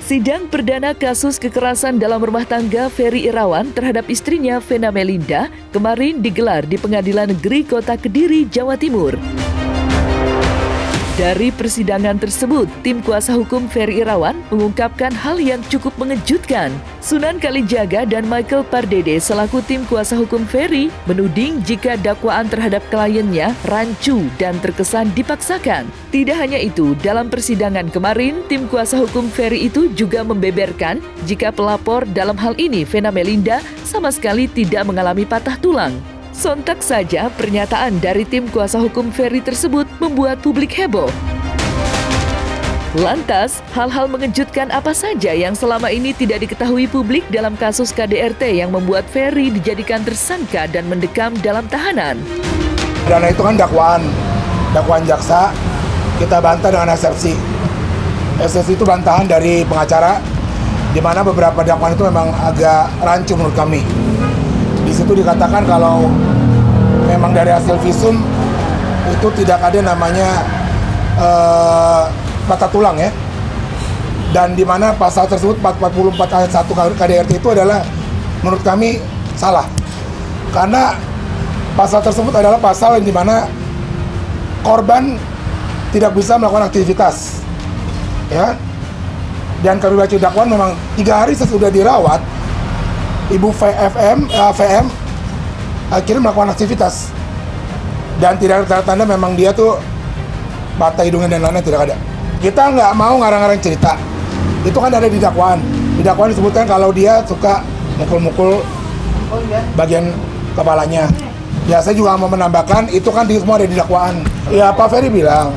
Sidang perdana kasus kekerasan dalam rumah tangga Ferry Irawan terhadap istrinya Vena Melinda kemarin digelar di Pengadilan Negeri Kota Kediri, Jawa Timur. Dari persidangan tersebut, tim kuasa hukum Ferry Irawan mengungkapkan hal yang cukup mengejutkan. Sunan Kalijaga dan Michael Pardede selaku tim kuasa hukum Ferry menuding jika dakwaan terhadap kliennya rancu dan terkesan dipaksakan. Tidak hanya itu, dalam persidangan kemarin, tim kuasa hukum Ferry itu juga membeberkan jika pelapor dalam hal ini Vena Melinda sama sekali tidak mengalami patah tulang. Sontak saja pernyataan dari tim kuasa hukum Ferry tersebut membuat publik heboh. Lantas, hal-hal mengejutkan apa saja yang selama ini tidak diketahui publik dalam kasus KDRT yang membuat Ferry dijadikan tersangka dan mendekam dalam tahanan? Dana itu kan dakwaan jaksa, kita bantah dengan eksepsi. Eksepsi itu bantahan dari pengacara, di mana beberapa dakwaan itu memang agak rancu menurut kami. Di situ dikatakan kalau memang dari hasil visum itu tidak ada namanya patah tulang ya. Dan di mana pasal tersebut 44 ayat 1 KDRT itu adalah menurut kami salah. Karena pasal tersebut adalah pasal yang di mana korban tidak bisa melakukan aktivitas. Ya. Dan kami baca dakwaan memang 3 hari sesudah dirawat Ibu VM akhirnya melakukan aktivitas dan tidak ada tanda-tanda memang dia tuh patah hidungnya dan lainnya, tidak ada. Kita nggak mau ngarang-ngarang cerita, itu kan ada di dakwaan. Di dakwaan disebutkan kalau dia suka mukul-mukul bagian kepalanya. Ya saya juga mau menambahkan itu kan semua ada di dakwaan. Ya Pak Ferry bilang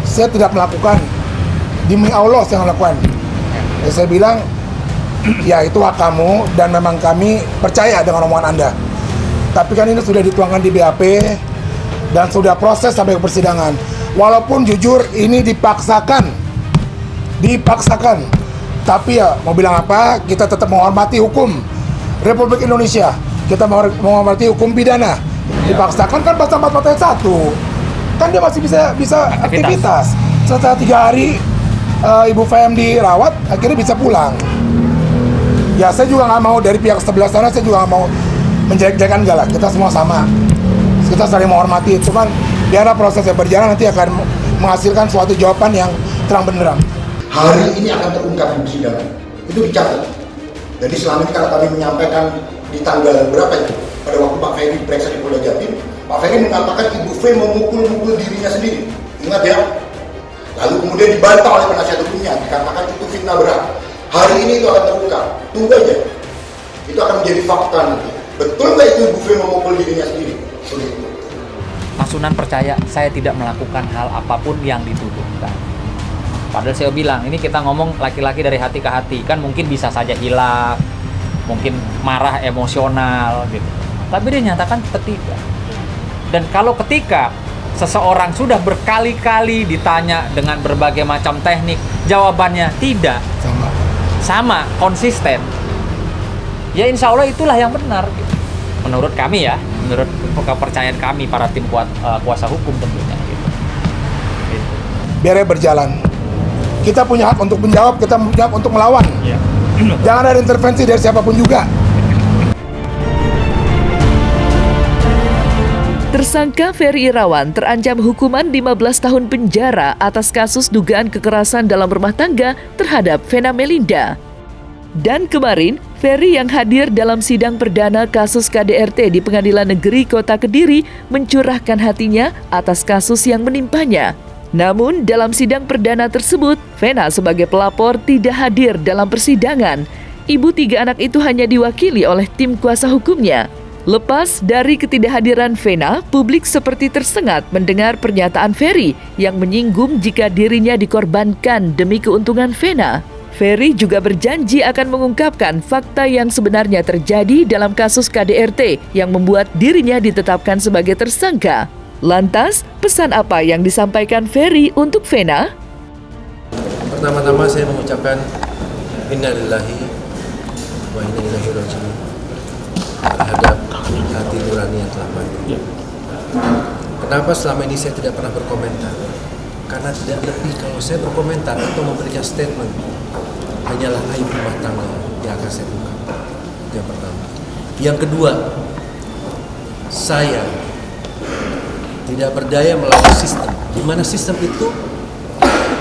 saya tidak melakukan, demi Allah saya melakukan. Ya, saya bilang ya itu hak kamu dan memang kami percaya dengan omongan Anda. Tapi kan ini sudah dituangkan di BAP dan sudah proses sampai ke persidangan. Walaupun jujur ini dipaksakan. Tapi ya mau bilang apa, kita tetap menghormati hukum Republik Indonesia. Kita menghormati hukum pidana. Dipaksakan kan pasal 44 ayat 1. Kan dia masih bisa aktivitas. Setelah 3 hari Ibu VM dirawat, akhirnya bisa pulang. Ya saya juga nggak mau dari pihak sebelah sana, saya juga nggak mau menjelek-jelekan, enggak lah. Kita semua sama, kita saling menghormati. Cuman biarlah proses yang berjalan nanti akan menghasilkan suatu jawaban yang terang benderang. Hari ini akan terungkap di persidangan, itu dicatat. Jadi selama ini kalau kami menyampaikan di tanggal berapa itu, pada waktu Pak Ferry diperiksa di Polda Jatim, Pak Ferry mengatakan Ibu V memukul dirinya sendiri. Ingat ya? Lalu kemudian dibantah oleh penasihat hukumnya, dikatakan itu fitnah berat. Hari ini itu akan terungkap, tunggu aja. Itu akan menjadi fakta nanti. Betul nggak itu Ibu V memukul dirinya sendiri? Sulit. Mas Sunan percaya saya tidak melakukan hal apapun yang dituduhkan. Padahal saya bilang, ini kita ngomong laki-laki dari hati ke hati. Kan mungkin bisa saja hilaf, mungkin marah emosional gitu. Tapi dia nyatakan tidak. Dan kalau ketika seseorang sudah berkali-kali ditanya dengan berbagai macam teknik, jawabannya tidak. Sama, konsisten. Ya insya Allah itulah yang benar. Menurut kami ya, menurut kepercayaan kami para tim kuasa hukum tentunya. Gitu. Biarnya berjalan. Kita punya hak untuk menjawab, kita punya hak untuk melawan. Ya. Jangan ada intervensi dari siapapun juga. Tersangka Ferry Irawan terancam hukuman 15 tahun penjara atas kasus dugaan kekerasan dalam rumah tangga terhadap Vena Melinda. Dan kemarin, Ferry yang hadir dalam sidang perdana kasus KDRT di Pengadilan Negeri Kota Kediri mencurahkan hatinya atas kasus yang menimpanya. Namun, dalam sidang perdana tersebut, Vena sebagai pelapor tidak hadir dalam persidangan. Ibu 3 anak itu hanya diwakili oleh tim kuasa hukumnya. Lepas dari ketidakhadiran Vena, publik seperti tersengat mendengar pernyataan Ferry yang menyinggung jika dirinya dikorbankan demi keuntungan Vena. Ferry juga berjanji akan mengungkapkan fakta yang sebenarnya terjadi dalam kasus KDRT yang membuat dirinya ditetapkan sebagai tersangka. Lantas, pesan apa yang disampaikan Ferry untuk Vena? Pertama-tama saya mengucapkan innalillahi wa inna ilaihi raji'un terhadap hati Kenapa selama ini saya tidak pernah berkomentar? Karena tidak lebih kalau saya berkomentar atau memberikan statement hanyalah aib rumah tangga yang akan saya buka. Yang pertama. Yang kedua, saya tidak berdaya melawan sistem, di mana sistem itu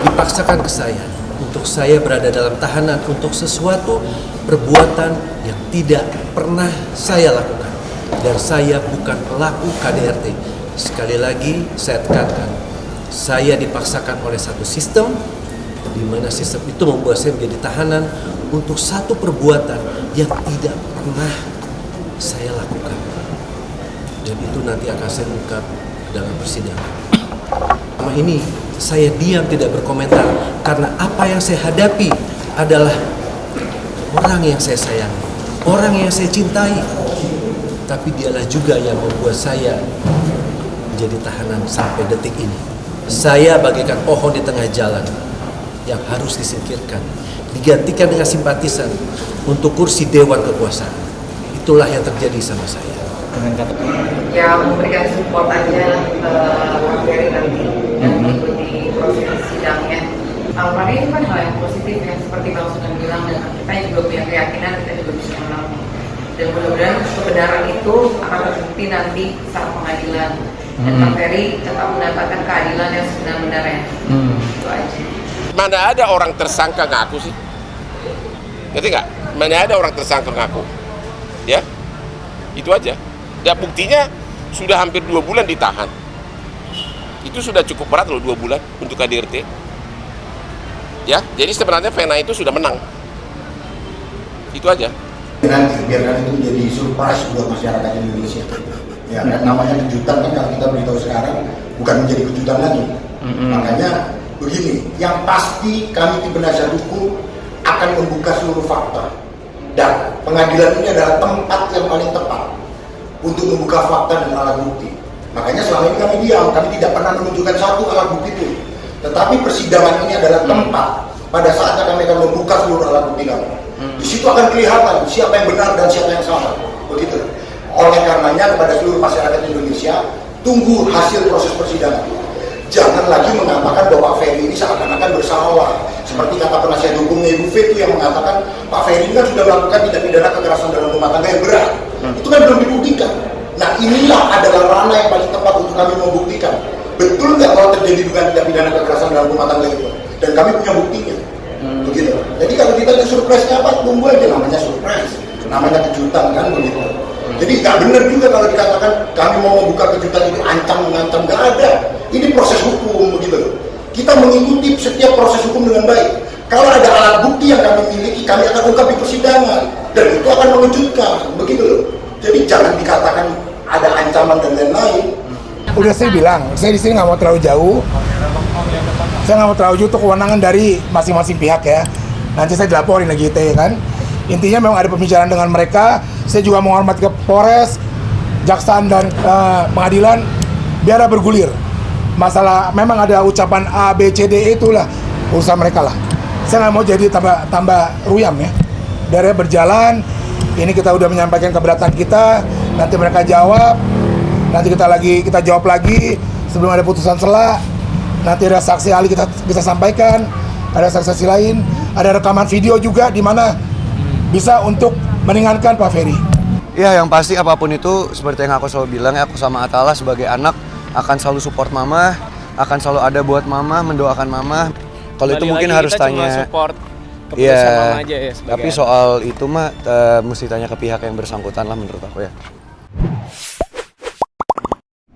dipaksakan ke saya untuk saya berada dalam tahanan untuk sesuatu perbuatan yang tidak pernah saya lakukan, dan saya bukan pelaku KDRT. Sekali lagi saya tekankan, saya dipaksakan oleh satu sistem, di mana sistem itu membuat saya menjadi tahanan untuk satu perbuatan yang tidak pernah saya lakukan, dan itu nanti akan saya ungkap dalam persidangan. Selama ini saya diam tidak berkomentar karena apa yang saya hadapi adalah orang yang saya sayangi, orang yang saya cintai, tapi dialah juga yang membuat saya menjadi tahanan sampai detik ini. Saya bagaikan pohon di tengah jalan yang harus disingkirkan, digantikan dengan simpatisan untuk kursi dewan kekuasaan. Itulah yang terjadi sama saya. Ya, memberikan support aja Bang Ferry nanti dan mengikuti proses sidangnya. Karena itu kan hal yang positif ya, seperti Bang sudah bilang, dan kita juga punya keyakinan kita juga bisa menang. Dan mudah-mudahan kebenaran itu akan terbukti nanti saat pengadilan. Dan Bang Ferry tetap mendapatkan keadilan yang sebenar-benarnya. Itu aja. Mana ada orang tersangka ngaku sih? Ngerti nggak? Mana ada orang tersangka ngaku? Ya, itu aja. Dan buktinya sudah hampir 2 bulan ditahan. Itu sudah cukup berat loh, 2 bulan untuk KDRT. Ya, jadi sebenarnya Vena itu sudah menang. Itu aja. Nanti biarkan itu menjadi surprise buat masyarakat Indonesia. Ya, namanya kejutan kan kalau kita beritahu sekarang bukan menjadi kejutan lagi. Makanya begini, yang pasti kami tim penasihat hukum akan membuka seluruh fakta, dan pengadilan ini adalah tempat yang paling tepat untuk membuka fakta dan alat bukti. Makanya selama ini kami diam, kami tidak pernah menunjukkan satu alat bukti pun. Tetapi persidangan ini adalah tempat pada saatnya kami akan membuka seluruh alat bukti kami. Di situ akan kelihatan siapa yang benar dan siapa yang salah. Begitu. Oleh karenanya kepada seluruh masyarakat Indonesia, tunggu hasil proses persidangan. Jangan lagi mengatakan bahwa Pak Ferry ini seakan-akan bersalah. Seperti kata penasihat hukumnya Ibu V itu yang mengatakan Pak Ferry kan sudah melakukan tindak pidana kekerasan dalam rumah tangga yang berat. Itu kan belum dibuktikan. Nah, inilah adalah ranah yang paling tepat untuk kami membuktikan. Betul nggak kalau terjadi dugaan tindak pidana kekerasan dalam rumah tangga itu? Dan kami punya buktinya. Begitu. Jadi kalau kita itu surprise-nya apa? Tunggu aja, namanya surprise. Namanya kejutan kan begitu. Jadi nggak benar juga kalau dikatakan kami mau membuka kejutan itu mengancam, nggak ada. Ini proses hukum begitu. Kita mengikuti setiap proses hukum dengan baik. Kalau ada alat bukti yang kami miliki, kami akan ungkap di persidangan, dan itu akan mengejutkan, begitu loh. Jadi jangan dikatakan ada ancaman dan lain-lain. Udah saya bilang, saya di sini nggak mau terlalu jauh. Saya nggak mau terlalu jauh, itu kewenangan dari masing-masing pihak ya. Nanti saya dilaporin lagi ITE kan. Intinya memang ada pembicaraan dengan mereka. Saya juga menghormati ke Polres, Jaksaan dan pengadilan biar bergulir. Masalah memang ada ucapan A, B, C, D itulah urusan mereka lah. Saya nggak mau jadi tambah ruyam ya. Dari berjalan, ini kita udah menyampaikan keberatan kita. Nanti mereka jawab. Nanti kita jawab lagi sebelum ada putusan sela. Nanti ada saksi ahli kita sampaikan. Ada saksi lain. Ada rekaman video juga di mana bisa untuk meringankan Pak Ferry. Ya, yang pasti apapun itu seperti yang aku selalu bilang ya, aku sama Atala sebagai anak akan selalu support mama, akan selalu ada buat mama, mendoakan mama. Kalau itu mungkin harus tanya. Iya. Tapi soal itu mah mesti tanya ke pihak yang bersangkutan lah menurut aku ya.